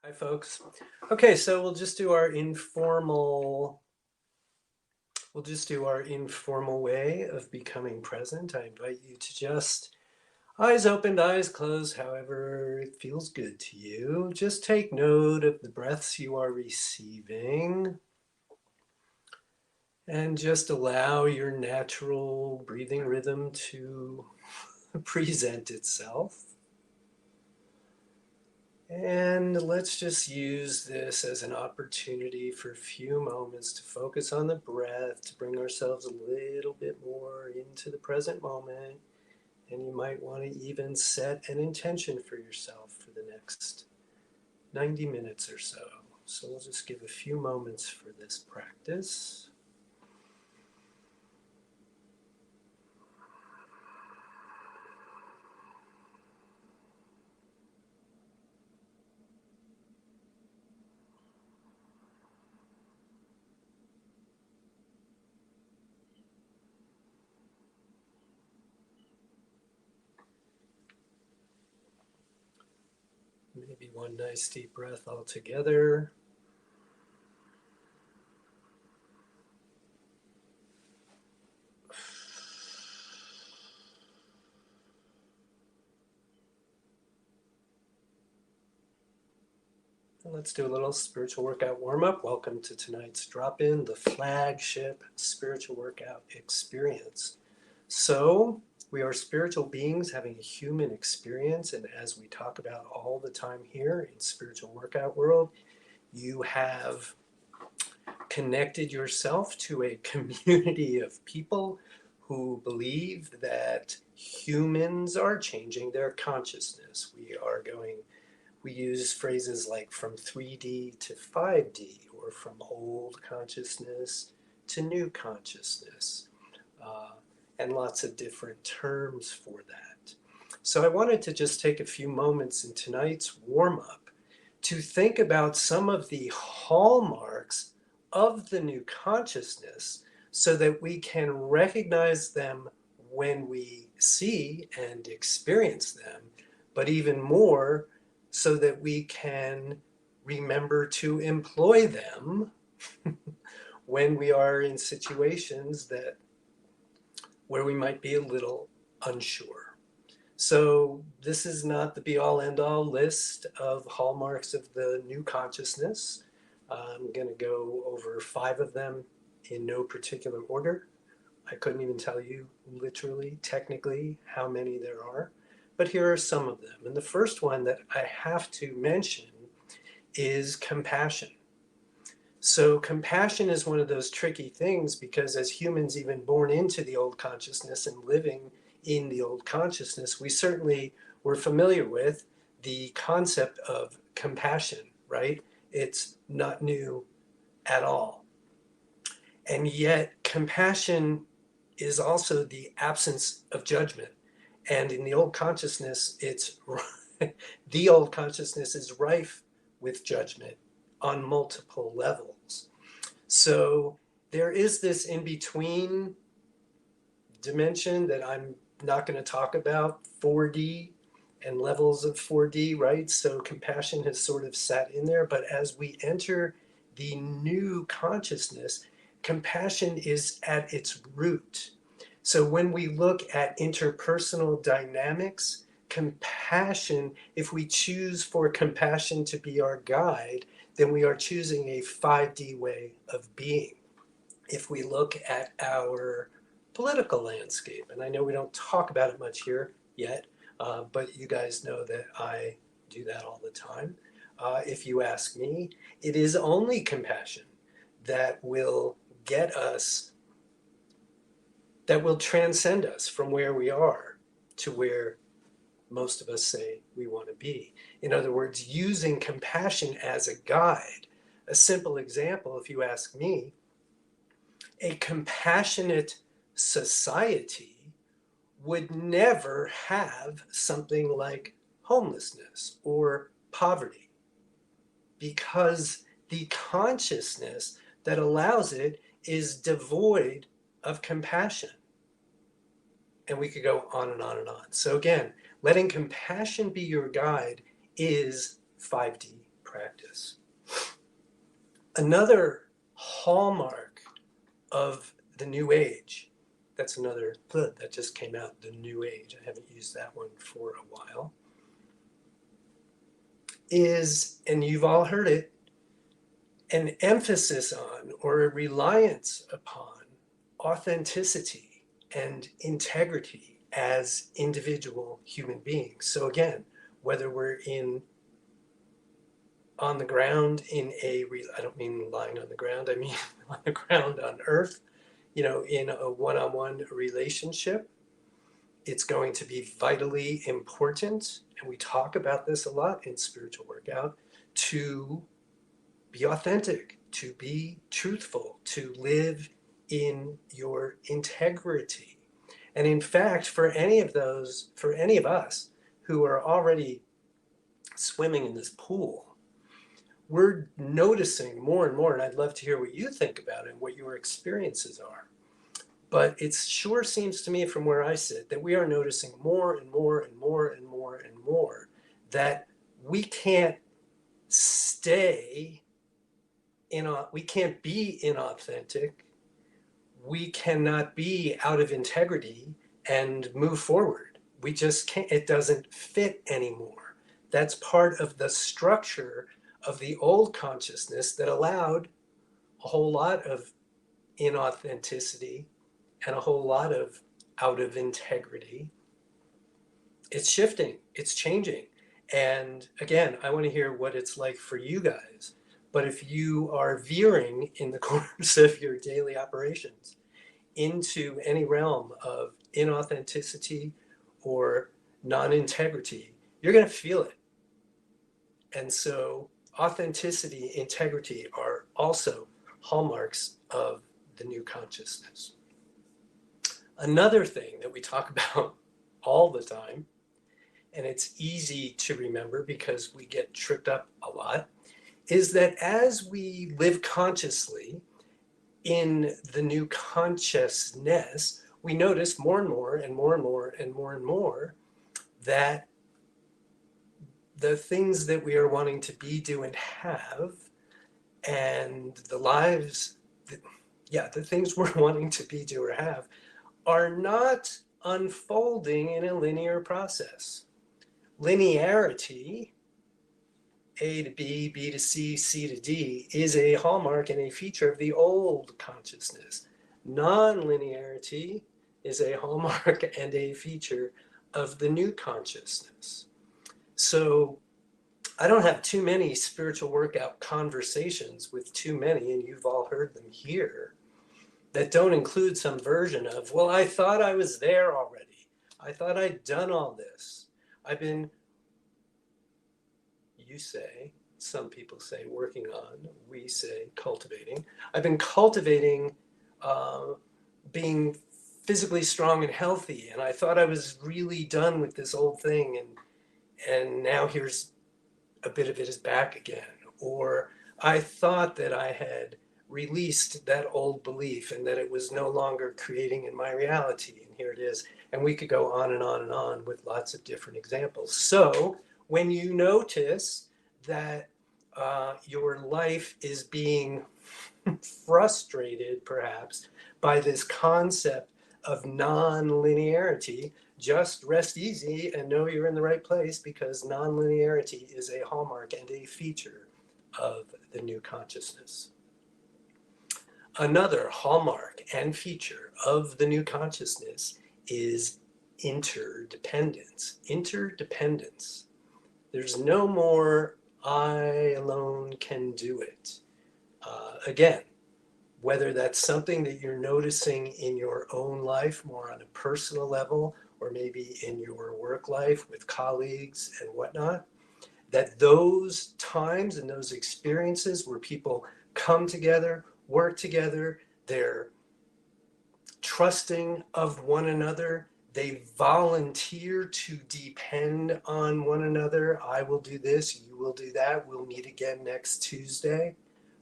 Hi, folks. Okay, so we'll just do our informal way of becoming present. I invite you to just eyes opened, eyes closed, however it feels good to you. Just take note of the breaths you are receiving and just allow your natural breathing rhythm to present itself. And let's just use this as an opportunity for a few moments to focus on the breath, to bring ourselves a little bit more into the present moment. And you might want to even set an intention for yourself for the next 90 minutes or so. So we'll just give a few moments for this practice. Maybe one nice deep breath all together. And let's do a little spiritual workout warm-up. Welcome to tonight's drop-in, the flagship spiritual workout experience. So we are spiritual beings having a human experience, and as we talk about all the time here in spiritual workout world, you have connected yourself to a community of people who believe that humans are changing their consciousness. We use phrases like from 3D to 5D, or from old consciousness to new consciousness, and lots of different terms for that. So I wanted to just take a few moments in tonight's warm-up to think about some of the hallmarks of the new consciousness so that we can recognize them when we see and experience them, but even more so that we can remember to employ them when we are in situations where we might be a little unsure. So this is not the be-all end-all list of hallmarks of the new consciousness. I'm going to go over 5 of them in no particular order. I couldn't even tell you literally, technically, how many there are, but here are some of them. And the first one that I have to mention is compassion. So compassion is one of those tricky things because as humans even born into the old consciousness and living in the old consciousness, we certainly were familiar with the concept of compassion, right? It's not new at all. And yet compassion is also the absence of judgment. And in the old consciousness, the old consciousness is rife with judgment on multiple levels. So there is this in-between dimension that I'm not going to talk about, 4D and levels of 4D, right? So compassion has sort of sat in there, but as we enter the new consciousness, compassion is at its root. So when we look at interpersonal dynamics, compassion, if we choose for compassion to be our guide, then we are choosing a 5D way of being. If we look at our political landscape, and I know we don't talk about it much here yet, but you guys know that I do that all the time. If you ask me, it is only compassion that will get us, that will transcend us from where we are to where most of us say we want to be. In other words, using compassion as a guide. A simple example, if you ask me, a compassionate society would never have something like homelessness or poverty, because the consciousness that allows it is devoid of compassion. And we could go on and on and on. So again, letting compassion be your guide is 5D practice. Another hallmark of the New Age, that's another that just came out, the New Age, I haven't used that one for a while, is, and you've all heard it, an emphasis on or a reliance upon authenticity and integrity as individual human beings. So again, whether we're on the ground in I don't mean lying on the ground, I mean on the ground on earth, in a one-on-one relationship, it's going to be vitally important, and we talk about this a lot in spiritual workout, to be authentic, to be truthful, to live in your integrity. And in fact, for any of us who are already swimming in this pool, we're noticing more and more, and I'd love to hear what you think about it and what your experiences are. But it sure seems to me from where I sit that we are noticing more and more and more and more and more that we can't we can't be inauthentic. We cannot be out of integrity and move forward. We just can't, it doesn't fit anymore. That's part of the structure of the old consciousness that allowed a whole lot of inauthenticity and a whole lot of out of integrity. It's shifting, it's changing. And again, I want to hear what it's like for you guys. But if you are veering in the course of your daily operations into any realm of inauthenticity or non-integrity, you're going to feel it. And so authenticity, integrity are also hallmarks of the new consciousness. Another thing that we talk about all the time, and it's easy to remember because we get tripped up a lot, is that as we live consciously in the new consciousness, we notice more and more and more and more and more and more that the things that we are wanting to be, do, and have, and the lives, the things we're wanting to be, do, or have, are not unfolding in a linear process. Linearity, A to B, B to C, C to D, is a hallmark and a feature of the old consciousness. Non-linearity is a hallmark and a feature of the new consciousness. So I don't have too many spiritual workout conversations with too many, and you've all heard them here, that don't include some version of, well, I thought I was there already. I thought I'd done all this. You say, some people say working on, we say cultivating. I've been cultivating being physically strong and healthy, and I thought I was really done with this old thing, and now here's a bit of it is back again. Or I thought that I had released that old belief and that it was no longer creating in my reality, and here it is. And we could go on and on and on with lots of different examples. So when you notice that your life is being frustrated perhaps by this concept of non-linearity, just rest easy and know you're in the right place, because non-linearity is a hallmark and a feature of the new consciousness. Another hallmark and feature of the new consciousness is interdependence. Interdependence. There's no more I alone can do it. Again, whether that's something that you're noticing in your own life more on a personal level, or maybe in your work life with colleagues and whatnot, that those times and those experiences where people come together, work together, they're trusting of one another, they volunteer to depend on one another. I will do this, you will do that, we'll meet again next Tuesday,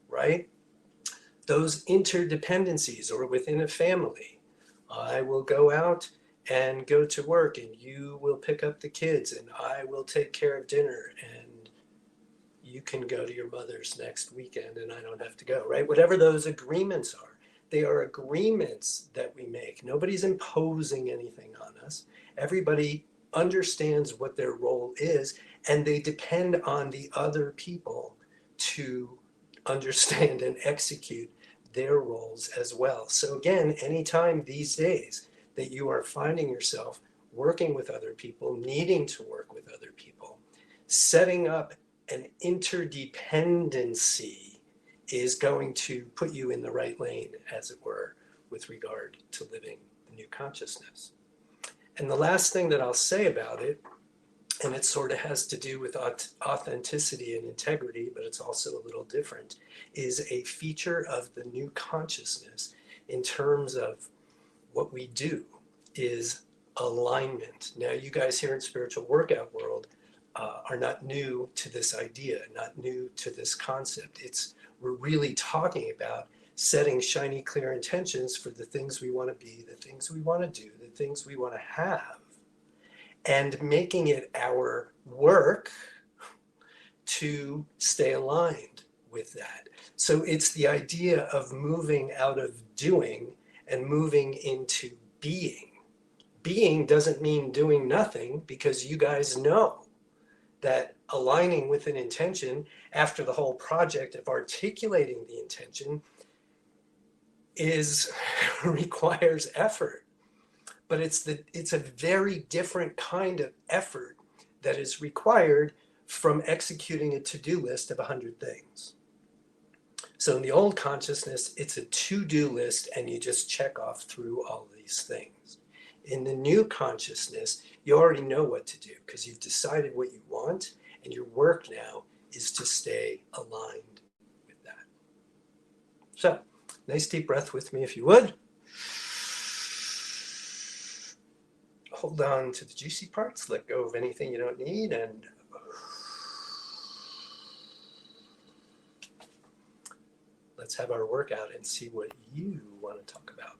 right? Those interdependencies, or within a family, I will go out and go to work, and you will pick up the kids, and I will take care of dinner, and you can go to your mother's next weekend and I don't have to go, right? Whatever those agreements are, they are agreements that we make. Nobody's imposing anything on us. Everybody understands what their role is, and they depend on the other people to understand and execute their roles as well. So again, anytime these days that you are finding yourself working with other people, needing to work with other people, setting up an interdependency is going to put you in the right lane, as it were, with regard to living the new consciousness. And the last thing that I'll say about it, and it sort of has to do with authenticity and integrity, but it's also a little different, is a feature of the new consciousness in terms of what we do is alignment. Now, you guys here in Spiritual Workout World are not new to this idea, not new to this concept. We're really talking about setting shiny, clear intentions for the things we want to be, the things we want to do, the things we want to have, and making it our work to stay aligned with that. So it's the idea of moving out of doing and moving into being. Being doesn't mean doing nothing, because you guys know that aligning with an intention after the whole project of articulating the intention requires effort. But it's a very different kind of effort that is required from executing a to-do list of 100 things. So in the old consciousness, it's a to-do list and you just check off through all these things. In the new consciousness, you already know what to do because you've decided what you want, and your work now is to stay aligned with that. So, nice deep breath with me if you would. Hold on to the juicy parts, let go of anything you don't need, and let's have our workout and see what you want to talk about.